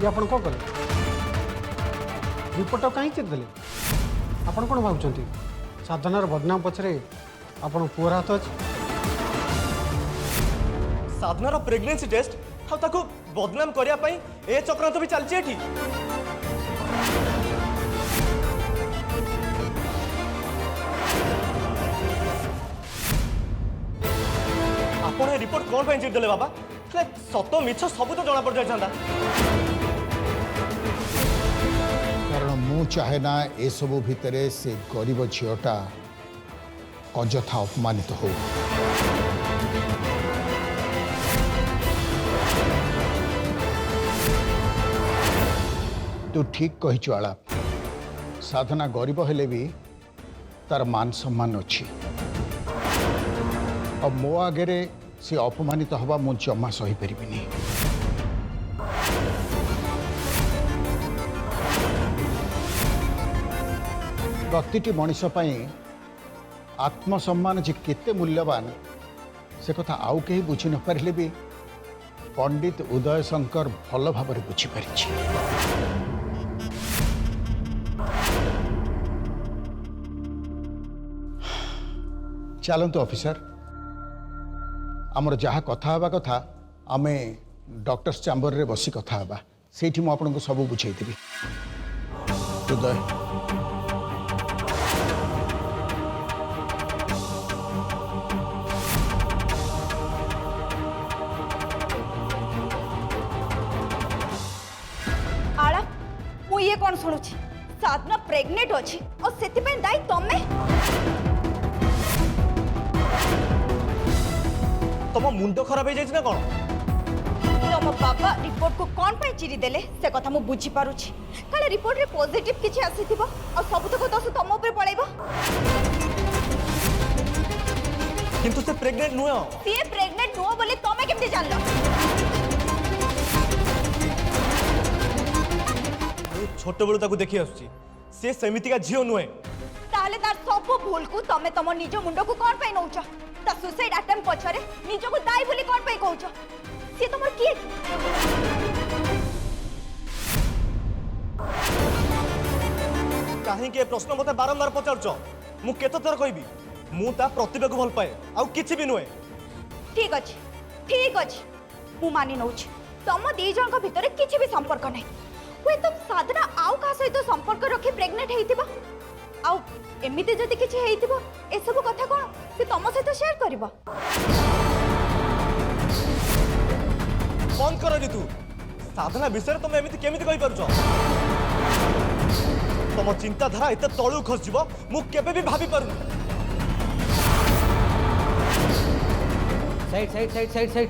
ये आपण कौन कले रिपोर्ट कहीं चिरदे आपण कौन भावुं साधनार बदनाम पछरे आपण पुअर हाथ अच्छे साधनार प्रेगनेंसी टेस्ट ताको बदनाम करने ए चक्रांत भी चलती एठी आपण ए रिपोर्ट कौन पे चिरदेले बाबा सत मिछ सब तो जना पड़ जाता कारण मु चाहे ना ए सब भितर से गरीब झीटा अजथा अपमानित हो तू ठीक कही आलाप साधना गरीब हेले भी तार मान सम्मान अच्छी और मो आगे से अपमानित हवा मु जमा सही पारिनी प्रतिटी मनीष आत्मसम्मान जे केते मूल्यवान से कथा आउ कहीं बुझी न पारे भी पंडित उदय शंकर भल भाव बुझीपारी चलतु ऑफिसर आमर जहाँ कथा हवा कथा आमे डॉक्टर्स चैम्बर रे बसी कथा हवा सेठी मु आपनको सब बुझेइथिबी उदय आला मु ये कौन सुनुची साधना प्रेग्नेंट अछि और सेति दायी तमे तुम मुंड खराब हो जाए कौन तुम बाबा रिपोर्ट को कौन पे चिरी देले से कथा मु बुझी पारुछि काले रिपोर्ट रे पॉजिटिव किछि आसीथिबो और सब तक दोष तुम ऊपर पळेबो किंतु से प्रेग्नेंट नुह सी प्रेग्नेंट नुह बोले तमे केमते जानलो छोट बेलू ताकू देखि आसुची से सेमिति का झियो नुहे ताले तार सब भूल को तमे तम निज मुंड को कौन पे नौछ ता सुसाइड अटेम्प्ट पछरे निज को दाई बोली कौन पे कहउछ से तमर किए कहीं के प्रश्न मते बारंबार पचारछ मु केते थर कहबी मु ता प्रतिभा को भल पाए आउ किछि भी नुहे ठीक अछि मु मानि नौछ तम दी जन को भितरे किछि भी संपर्क नै वे तुम साधना आउ का सहित संपर्क रखी प्रेग्नेंट हेतिबा आउ एमिति जदि किछि हेतिबा ए सब कथा कोन से तम सहित शेयर करबा बंद कर तू साधना विषय तुम एमिति केमिति कहि परछ तुम चिंताधारा एते तळु खस जीव मु केबे भी भाबी पारु side side side side side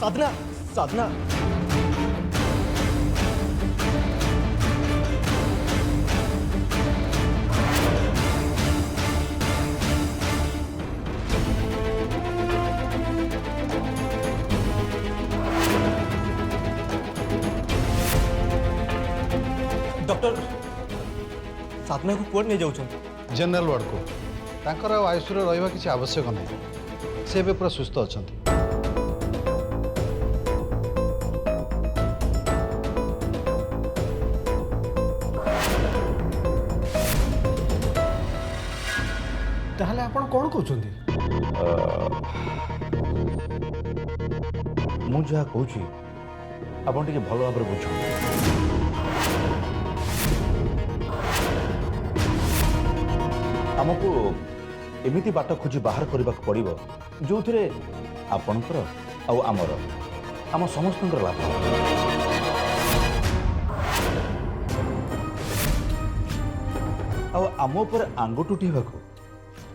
Sadhana Sadhana doctor Sadhana को कोड नहीं जाऊँ जनरल वार्ड को तांकर आयुष रहा किसी आवश्यक नहीं से पूरा सुस्थ अच्छा ताहले आपण कौन कहते मु जहाँ कहूँ आप भल भाव बुझ आमको एमिति बाट खोजी बाहर करने को पड़ो जो थे आपणकर आमर आम समस्त लाभ आम उपर आंगुठ उठेबा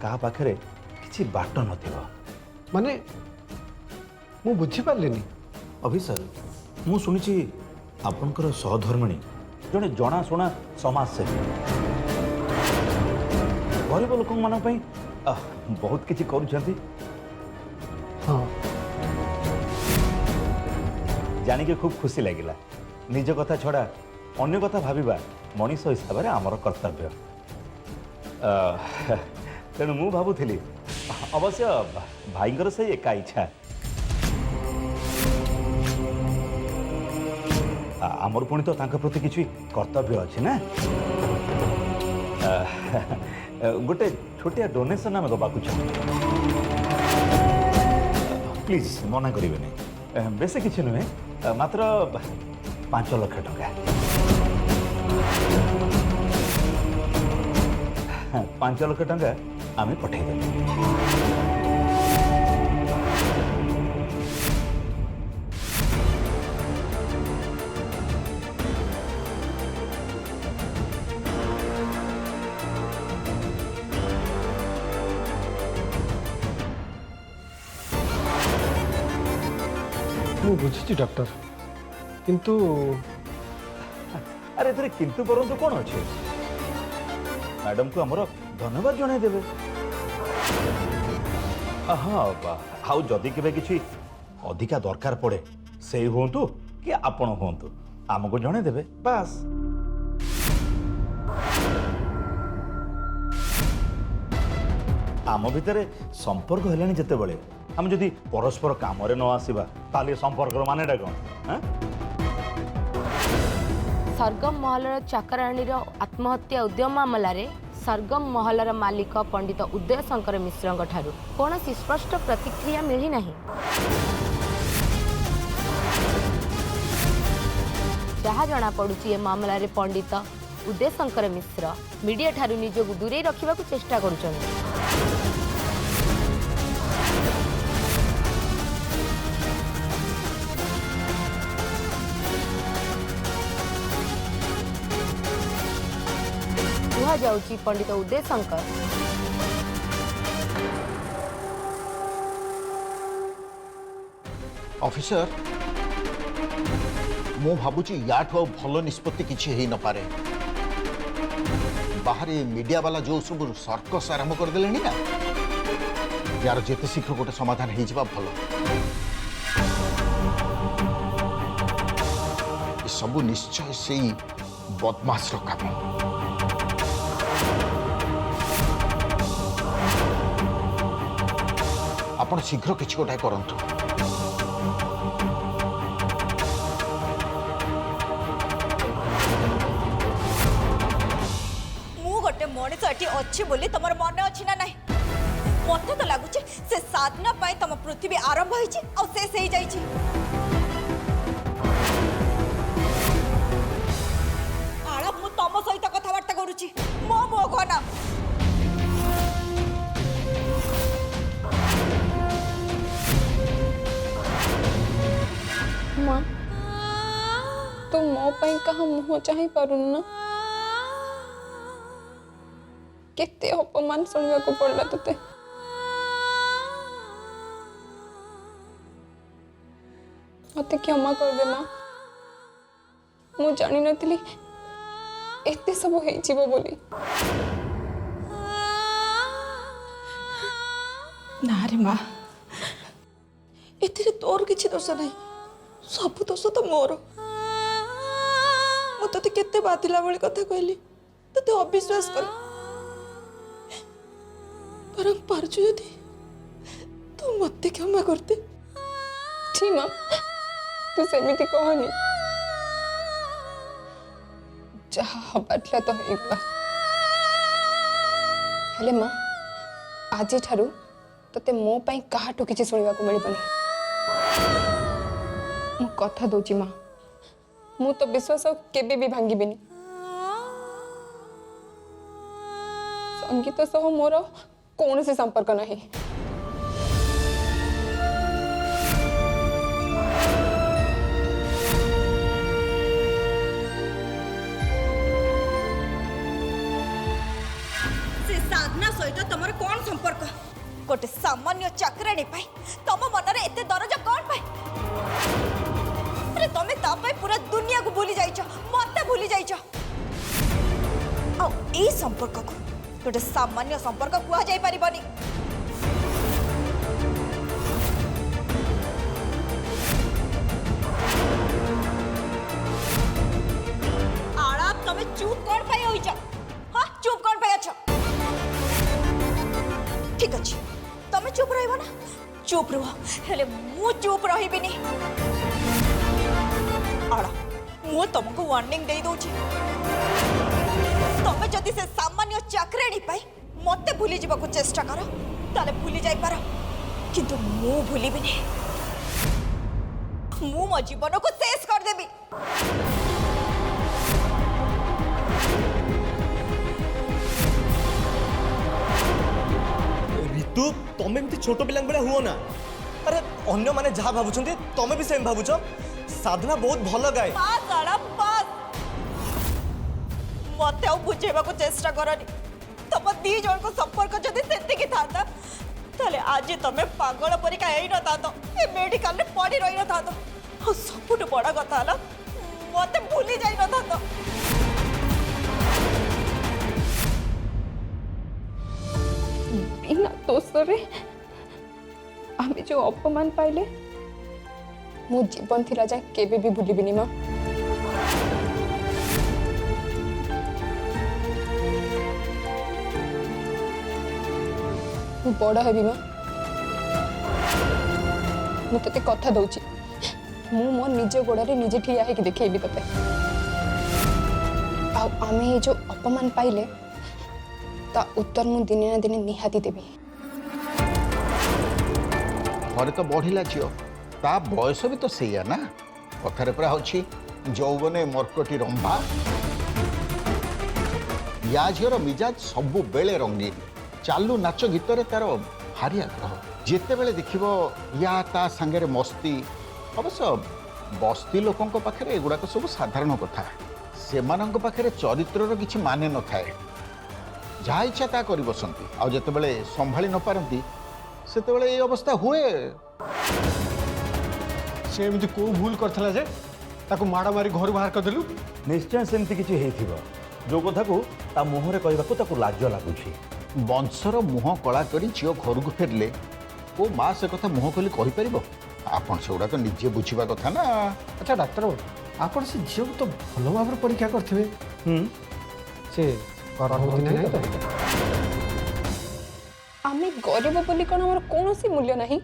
क्या पाखे किसी बाट न माने मु बुझी पारलिनी अभिसर मु सुनी आपणकर सहधर्मिणी जड़े जनाशुना समाजसेवी गरीब लोक मान बहुत किसी करुछंती हाँ जानिके खूब खुशी लगिला निज कथा छड़ा अन्य कथा भाविबा मनीष हिसाब से आमर कर्तव्य तेणु मु भावुली अवश्य भाईंकर से एका इच्छा आमर पुणी तो तांका प्रति किसी कर्तव्य अच्छे ना गोटे छोटिया डोनेशन आम दबा चाहूँ प्लीज मना करेंगे बेस किसी नुहे मात्र 5 लाख टंका 5 लाख टंका आम पठेदेव ମୁଁ ବୁଝୁଛି ଡକ୍ଟର କିନ୍ତୁ अरे एथरे किंतु परंतु कौन अच्छे मैडम को आमर धन्यवाद जन देवे हाँ आउ जदि केबे किछि अधिका दरकार पड़े से हूँ कि आपण हूँ आमको जन देवे बास आम भितर संपर्क हेलानी जेते बळे हम जदि परस्पर काम न आसवा ताले संपर्क मानेटा कौन हाँ सरगम महलर चाकराणीर आत्महत्या उद्यम मामलें सरगम महलर मालिक पंडित उदय शंकर मिश्र ठारू कौन स्पष्ट प्रतिक्रिया मिली नहीं जहाँ जना पड़ुची ए मामला रे पंडित उदय शंकर मिश्र मीडिया ठारू निजक दूरे रखा चेष्टा करुछन्ति। कुहाଯାଉଛି पंडित उदय शंकर ऑफिसर मु भावुची याठू भल निष्पत्ति किसी हो न पारे बाहर मीडिया वाला जो सब सर्कस आरंभ करदे ना यार जेते शीघ्र गोटे समाधान हो भल सब निश्चय से बदमाश काम आपण शीघ्र किसी गोटाए करंतु मु गोटे मनीष एटी अच्छी बोली तुम मन अच्छी ना नहीं मत तो लगुच से साधना पाई तुम पृथ्वी आरंभ होइछि से ही जाइछि आला मु तुम सहित कथबार्ता करूछि मो मो घना माँ तू मो पाई कहा मुह चाही पारुन ना केते अपमान सुनवा को पड़ला तते अते क्षमा कर दे माँ मु जानी नथिली एते सब हेइ जीवो बोली ना रे माँ एथिरे तोर किछि दोष नहीं सब दोष तो मोर मु तते केते बातिला बळी कथा कहली तते अविश्वास कर पर पारछु यदि तू मते क्षमा करते छी माँ तू सेमिति कहनी जहा हबाटला तो हेगला हेले माँ आज ठारू तते मो पाई काहाटो किछि सुनिबा को मिलबनी मु कथा दउची माँ मु तो विश्वास केबे भी भांगिबिनी संगीत सह मोर कौन से संपर्क नहीं से साधना सहित तुम कौन संपर्क गोटे सामान्य चाकराणी पाई तुम मन एते दरज कौन पाई अरे तुम तापाई पूरा दुनिया को भूली जाइछ मते भूली जाइछ आ ए संपर्क को गोटे सामान्य संपर्क कुआ जाई परिबनी तमे चुप कौन पाई होइछ? हां चुप कौन पाई अछ? ठीक अछि तमे चुप रहइबो ना चुप रहो हेले मु चुप रहिबिनी आड़ा मु तुमको वार्निंग दे दोछि तमे जदि से सामान्य चाकरेणी पाई मते भूली जीवाको चेष्टा करो ताले भूली जाई पारो किंतु मु भूलिबिनी मु मो जीवन को शेष कर देबी ऋतु तमे एमती छोट पिलांग बेला हुओ ना अरे अन्य माने जहा भाबुछंती तमे भी सेम भाबुछ साधना बहुत भल गाए बास आड़ा बास मते बुझेबा को चेष्टा करनी तम दी जन को संपर्क जदि सेति की थाता ताले आज तमे पागल परिका एई न तातो ए मेडिकल रे पड़ी रही न तातो आ सबुठ बड़ा कथा हला मते भूली जाई न तातो बिना दोषरे आमे जो अपमान पाइले मो जीवन थिला जाए केबे भी भूलिबिनी माँ मु बड़ हेबी माँ मु तते कथा दउची मु मो निज गोड़े निजे ठिया है कि देखेबी तते आ आमे ये जो अपमान पाइले ता उत्तर मु दिने ना दिने निहाती देबी घरे तो बढ़िला झील ता बयस भी तो सैया ना कथारे पूरा होछि यौवने मर्कटी रंभा या झीर मिजाज सबु बेले रंगीन चालू नाच गीतर तार भारी आग्रह जिते बेले देखिबो या ता संगे मस्ती अवश्य बस्ती लोकों पाखे एगुड़ाक सब साधारण कथा सेमानंक पाखे चरित्रर किछि माने न थाए जहा इच्छा ता करि बसंती आ जेतेबेले संभाली न पारंती सेतेबेले ए अवस्था हुए से एमती को भूल करथला जे ताको माड़ा मारी घर बाहर कर देलु निश्चय सेमती किछि हेइथिबो जो कथा को ता मुहरे कहबाकू ताकू लाज लागुछि वंशर मुह कला करी झील घर को फेरले ओ माँ से कथा मुह खोली कहि परिबो आपण सेगुड़ा तो निजे बुझिबा कथा ना अच्छा डाक्टर आपण से झील को तो भल भाव परीक्षा करथिबे से गर्भवती नहीं तो आमे गरीब बोली कौन हमर कौनसी मूल्य नहीं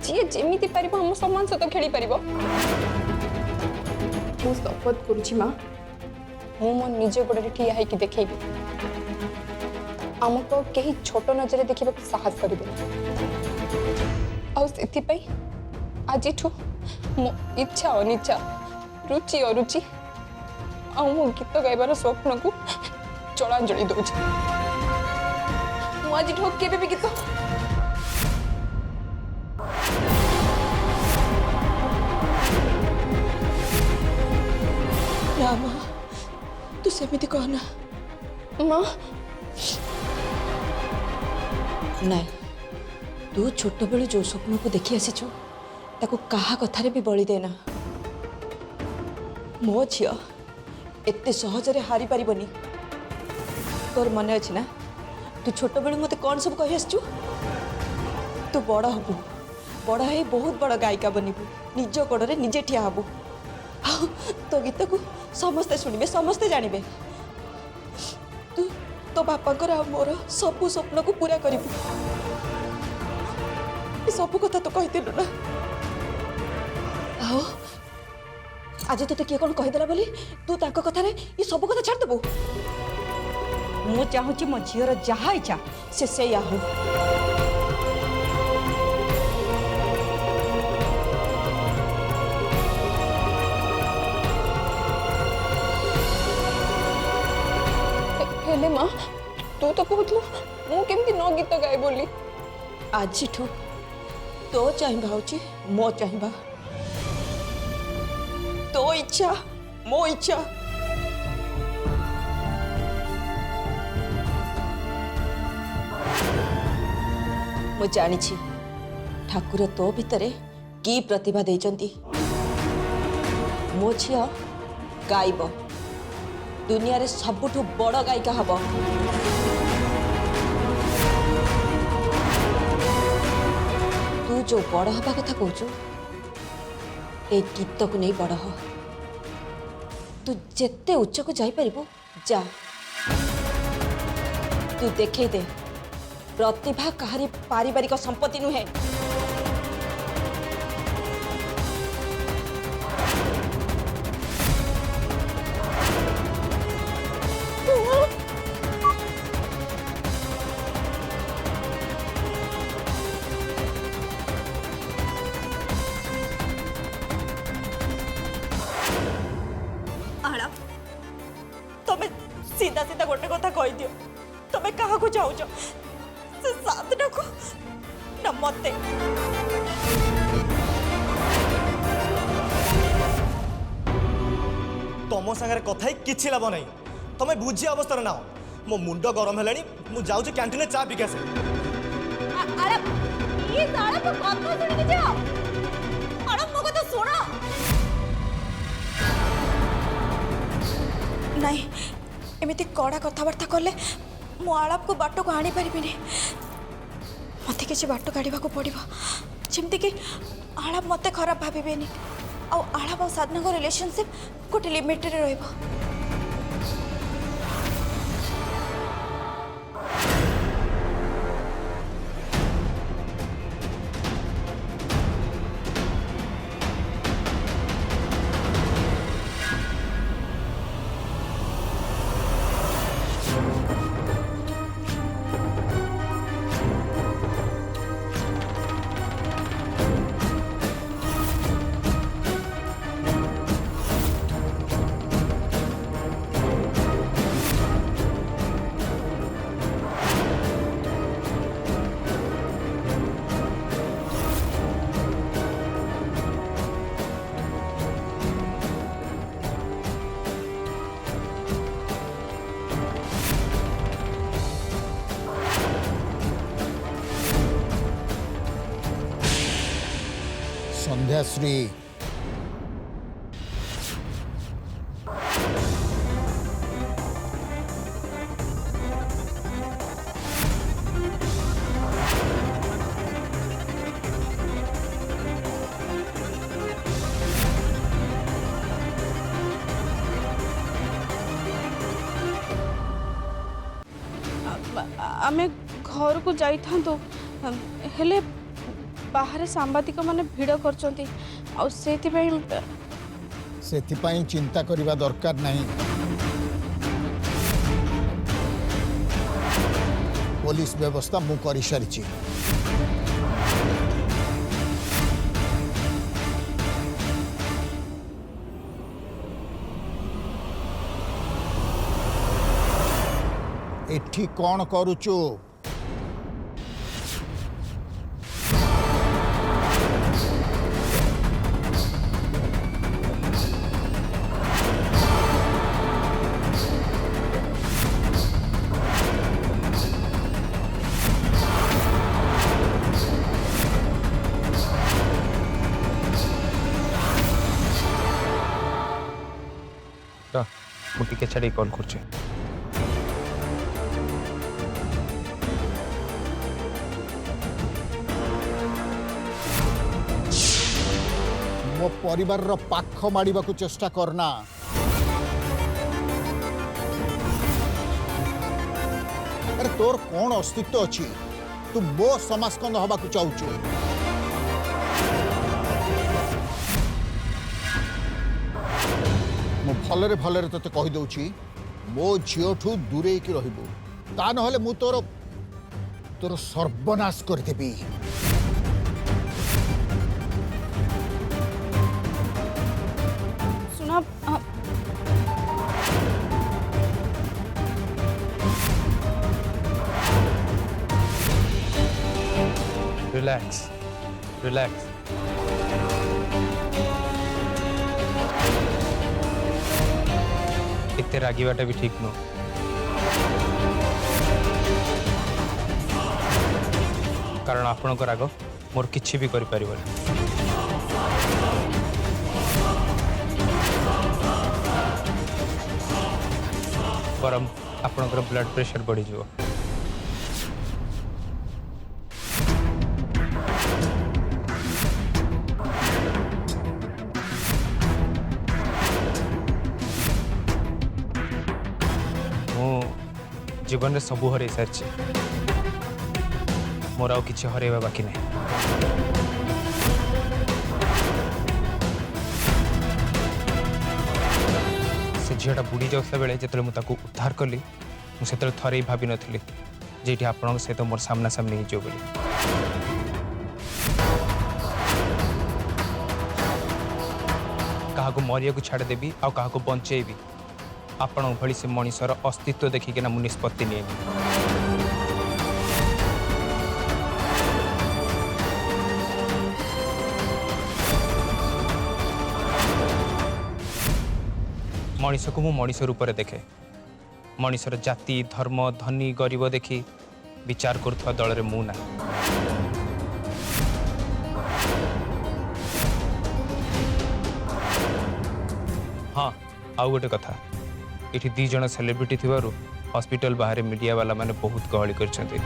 जी जेमिति पारिबो हम सम्मान सहित खेली पारिबो मु शपथ करूछि माँ मु मो निज गोड़े ठिया है कि देखेबी आमको कहीं छोट नजर देखा साहस करें आज मो इच्छा अनिच्छा रुचि अरुचि मो गीत गाइबार स्वप्न को चलांजलि दूच आज केबे भी गीत ना माँ तू सेमिति कहना माँ नाई तू छोट बेलू जो स्वप्न को देखी आसीचु ताको कहा कथारे भी बलि देना मो झियो एते सहजरे हारी पारिबनी तोर मन अच्छे ना तू छोट बेलू मते कौन सब कही आसीचु तू बड़ हबु बड़ है बहुत बड़ गायिका बनबू निज गोड़े निजे ठिया हबू तो गीत को समस्ते शुणवे समस्ते जानवे तू तो बापा मोर सबू स्वप्न को पूरा करू सबू कथा तो कही ना आओ आज तो किए कौन कहीदेला बोली तू ताको कथारे ये सबू कथा छाड़देबू मु चाहूँगी मो झीर जहाँ इच्छा से सैया हो हेले माँ तू तो कहूलु मु केमती न गीत गाए बोली आज तो चाहिए हूँ मो चाहिए तो इच्छा मो इच्छा मु जानी ठाकुर तो भितर की प्रतिभा देचंती मो झी गायब दुनिया रे सबुठु बड़ गायिका हब तू जो बड़ हवा कथा कहचु ए गीत को नहीं बड़ हो तू जेते उच्च को जाई परिबो जा तू देखे दे प्रतिभा कहारी पारिवारिक संपत्ति नुहे। तमें सीधा सीधा गोटे कथा कही दियो तमें क्या चाहूच से साधना को ना मते तुम सागर कथा किसी लाभ नहीं तुम्हें बुझी अवस्था ना मो मुंड गरम है मु जाऊँ कैंटीन चा पिक आसे ये सारा तो कथा सुन के जाओ अरे मो कथा सुनो नहीं एमती कड़ा कथबार्ता कले मो आलाप को बाट को आनी पारिबिनी मत किसी बाट काढ़ा पड़ो जमती कि आलाप मत खराब भावेनि आलाप और साधना को रिलेशनशिप गोटे लिमिट रे रहिबो। संध्याश्री आमे घर को जाई था हेले बाहर सांबादिक माने भिड़ करचंती और सेथिपाई चिंता करिबा दरकार नहीं। पुलिस व्यवस्था मु करि सारिछि। एठी कौन करूचु? मुझे छाड़ी कॉल कर मो परिवार रो पाख माड़ीबा को चेष्टा करना। अरे तोर कौन अस्तित्व अच्छी तू मो समाजकंद हवा को चाहूचु? मो भलरे भलरे तते कहि दउची मो झियोठू दूरे की रहिबो ता न हले मु तोर तोर सर्वनाश कर देबी। सुना रिलैक्स रिलैक्स इतने रागिवाटा भी ठीक नो कारण आपण को राग मोर किछि भी करि परिबो परम आपणकर ब्लड प्रेशर बढ़ी जो ମୁଁ ଜୀବନରେ ସବୁ ହରେଇ ସାରିଛି। ମୋର ଆଉ କିଛି ହରେଇବା ବାକି ନାହିଁ। ସେ ଝିଅଟା ବୁଡ଼ି ଯାଉଥିଲା ବେଳେ ଯେତେବେଳେ ମୁଁ ତାକୁ ଉଦ୍ଧାର କଲି ମୁଁ ସେତେବେଳେ ଥରେ ହିଁ ଭାବିନଥିଲି ଯେ ଏଠି ଆପଣଙ୍କ ସହିତ ମୋର ସାମ୍ନାସାମ୍ନି ହେଇଯିବ ବୋଲି। କାହାକୁ ମରିବାକୁ ଛାଡ଼ିଦେବି ଆଉ କାହାକୁ ବଞ୍ଚେଇବି ଆପଣଙ୍କ ଭଳି ସେ ମଣିଷର ଅସ୍ତିତ୍ୱ ଦେଖିକିନା ମୁଁ ନିଷ୍ପତ୍ତି ନିଏନି। ମଣିଷକୁ ମୁଁ ମଣିଷ ରୂପରେ ଦେଖେ। ମଣିଷର ଜାତି ଧର୍ମ ଧନୀ ଗରିବ ଦେଖି ବିଚାର କରୁଥିବା ଦଳରେ ମୁଁ ନାହିଁ। ହଁ ଆଉ ଗୋଟେ କଥା, ଏଠି 2 ଜଣ ସେଲିବ୍ରିଟି ଥିବାରୁ ହସ୍ପିଟାଲ ବାହାରେ ମିଡ଼ିଆ ବାଲା ମାନେ ବହୁତ ଗହଳି କରିଛନ୍ତି।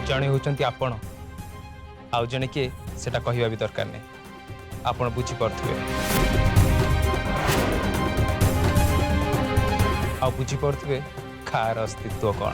ଜଣେ ହେଉଛନ୍ତି ଆପଣ, ଆଉ ଜଣେ କିଏ ସେଟା କହିବା ବି ଦରକାର ନାହିଁ। ଆପଣ ବୁଝିପାରୁଥିବେ। ଆଉ ବୁଝିପାରୁଥିବେ କାହାର ଅସ୍ତିତ୍ୱ କ'ଣ।